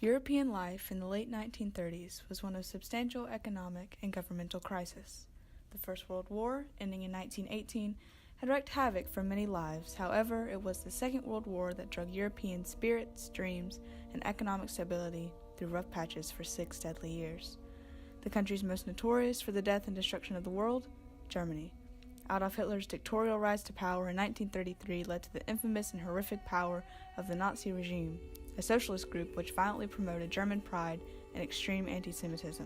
European life in the late 1930s was one of substantial economic and governmental crisis. The First World War, ending in 1918, had wreaked havoc for many lives. However, it was the Second World War that drug European spirits, dreams, and economic stability through rough patches for 6 deadly years. The countries most notorious for the death and destruction of the world, Germany. Adolf Hitler's dictatorial rise to power in 1933 led to the infamous and horrific power of the Nazi regime, a socialist group which violently promoted German pride and extreme anti-Semitism.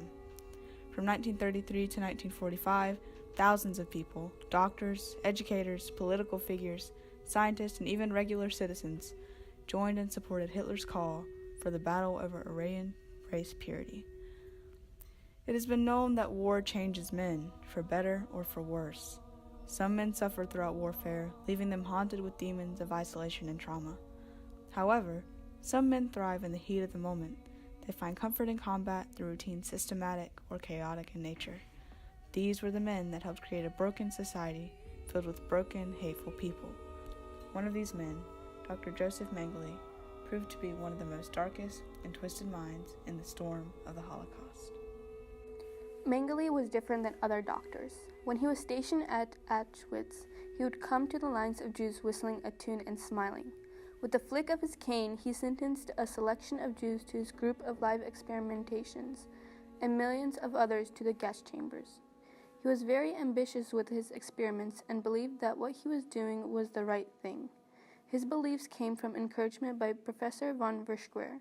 From 1933 to 1945, thousands of people, doctors, educators, political figures, scientists, and even regular citizens, joined and supported Hitler's call for the battle over Aryan race purity. It has been known that war changes men, for better or for worse. Some men suffer throughout warfare, leaving them haunted with demons of isolation and trauma. However, some men thrive in the heat of the moment. They find comfort in combat through routines systematic or chaotic in nature. These were the men that helped create a broken society filled with broken, hateful people. One of these men, Dr. Joseph Mengele, proved to be one of the most darkest and twisted minds in the storm of the Holocaust. Mengele was different than other doctors. When he was stationed at Auschwitz, he would come to the lines of Jews whistling a tune and smiling. With the flick of his cane, he sentenced a selection of Jews to his group of live experimentations, and millions of others to the gas chambers. He was very ambitious with his experiments and believed that what he was doing was the right thing. His beliefs came from encouragement by Professor von Verschuer.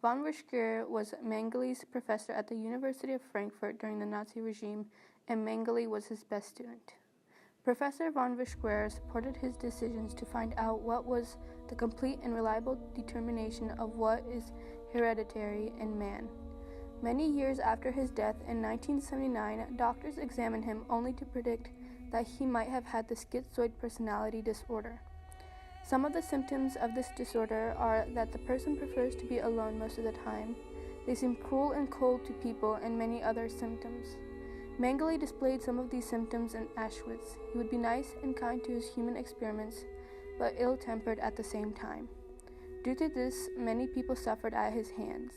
Von Verschuer was Mengele's professor at the University of Frankfurt during the Nazi regime, and Mengele was his best student. Professor von Verschuer supported his decisions to find out what was the complete and reliable determination of what is hereditary in man. Many years after his death in 1979, doctors examined him only to predict that he might have had the schizoid personality disorder. Some of the symptoms of this disorder are that the person prefers to be alone most of the time, they seem cruel and cold to people, and many other symptoms. Mengele displayed some of these symptoms in Auschwitz. He would be nice and kind to his human experiments, but ill-tempered at the same time. Due to this, many people suffered at his hands.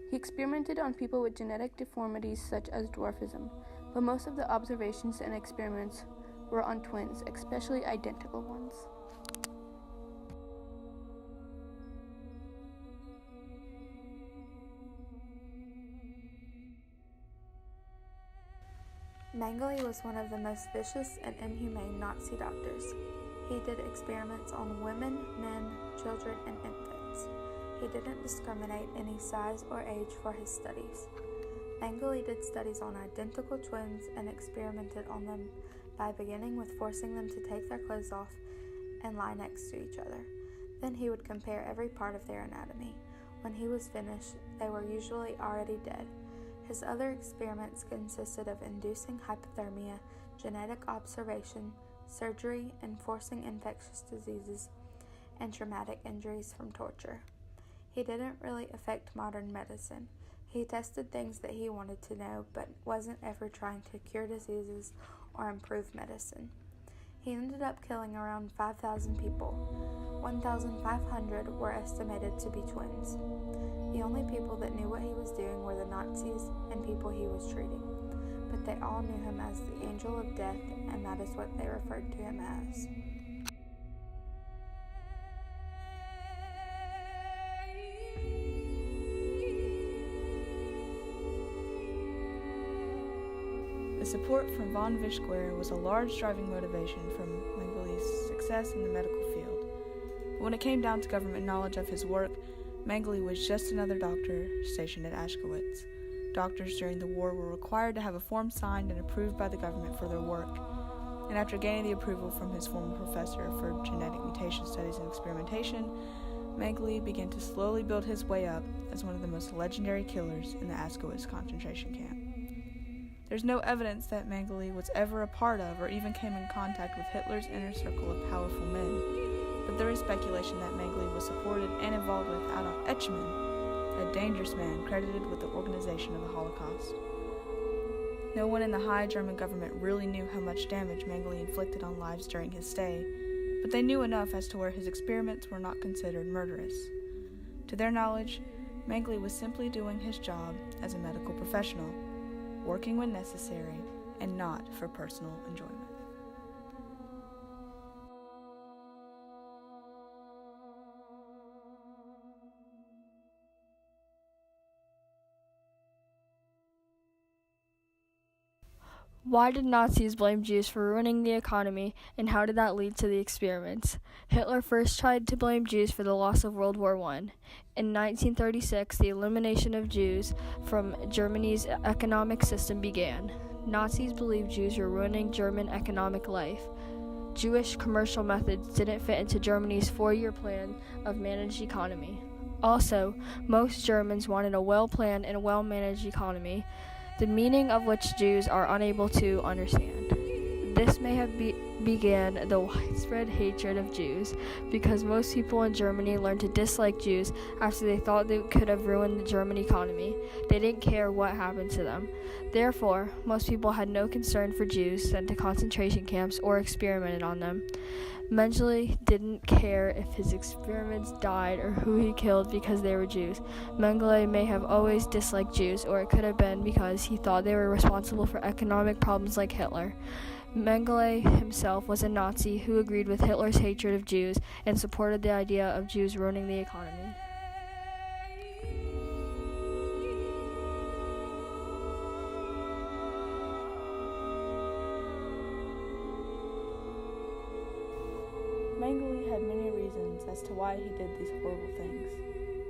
He experimented on people with genetic deformities such as dwarfism, but most of the observations and experiments were on twins, especially identical ones. Mengele was one of the most vicious and inhumane Nazi doctors. He did experiments on women, men, children, and infants. He didn't discriminate any size or age for his studies. Mengele did studies on identical twins and experimented on them by beginning with forcing them to take their clothes off and lie next to each other. Then he would compare every part of their anatomy. When he was finished, they were usually already dead. His other experiments consisted of inducing hypothermia, genetic observation, surgery, enforcing infectious diseases, and traumatic injuries from torture. He didn't really affect modern medicine. He tested things that he wanted to know, but wasn't ever trying to cure diseases or improve medicine. He ended up killing around 5,000 people. 1,500 were estimated to be twins. The only people that knew what he was doing were the Nazis and people he was treating, but they all knew him as the Angel of Death, and that is what they referred to him as. The support from von Verschuer was a large driving motivation from Mengele's success in the medical field. But when it came down to government knowledge of his work, Mengele was just another doctor stationed at Auschwitz. Doctors during the war were required to have a form signed and approved by the government for their work. And after gaining the approval from his former professor for genetic mutation studies and experimentation, Mengele began to slowly build his way up as one of the most legendary killers in the Auschwitz concentration camp. There's no evidence that Mengele was ever a part of or even came in contact with Hitler's inner circle of powerful men, but there is speculation that Mengele was supported and involved with Adolf Eichmann, a dangerous man credited with the organization of the Holocaust. No one in the high German government really knew how much damage Mengele inflicted on lives during his stay, but they knew enough as to where his experiments were not considered murderous. To their knowledge, Mengele was simply doing his job as a medical professional, working when necessary and not for personal enjoyment. Why did Nazis blame Jews for ruining the economy, and how did that lead to the experiments? Hitler first tried to blame Jews for the loss of World War I. In 1936, the elimination of Jews from Germany's economic system began. Nazis believed Jews were ruining German economic life. Jewish commercial methods didn't fit into Germany's four-year plan of managed economy. Also, most Germans wanted a well-planned and well-managed economy, the meaning of which Jews are unable to understand. This may have began the widespread hatred of Jews, because most people in Germany learned to dislike Jews after they thought they could have ruined the German economy. They didn't care what happened to them. Therefore, most people had no concern for Jews sent to concentration camps or experimented on them. Mengele didn't care if his experiments died or who he killed because they were Jews. Mengele may have always disliked Jews, or it could have been because he thought they were responsible for economic problems like Hitler. Mengele himself was a Nazi who agreed with Hitler's hatred of Jews and supported the idea of Jews ruining the economy. Mengele had many reasons as to why he did these horrible things.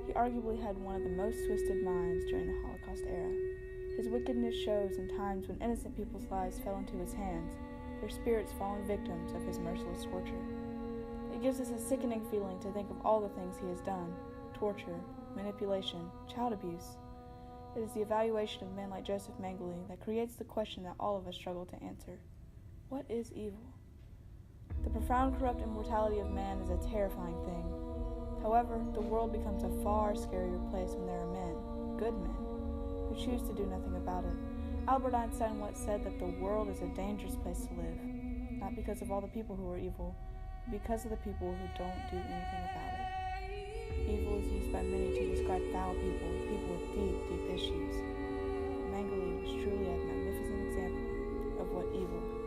He arguably had one of the most twisted minds during the Holocaust era. His wickedness shows in times when innocent people's lives fell into his hands, their spirits fallen victims of his merciless torture. It gives us a sickening feeling to think of all the things he has done: torture, manipulation, child abuse. It is the evaluation of men like Joseph Mengele that creates the question that all of us struggle to answer. What is evil? The profound corrupt immortality of man is a terrifying thing. However, the world becomes a far scarier place when there are men, good men, who choose to do nothing about it. Albert Einstein once said that the world is a dangerous place to live, not because of all the people who are evil, but because of the people who don't do anything about it. Evil is used by many to describe foul people, people with deep, deep issues. Mengele was truly a magnificent example of what evil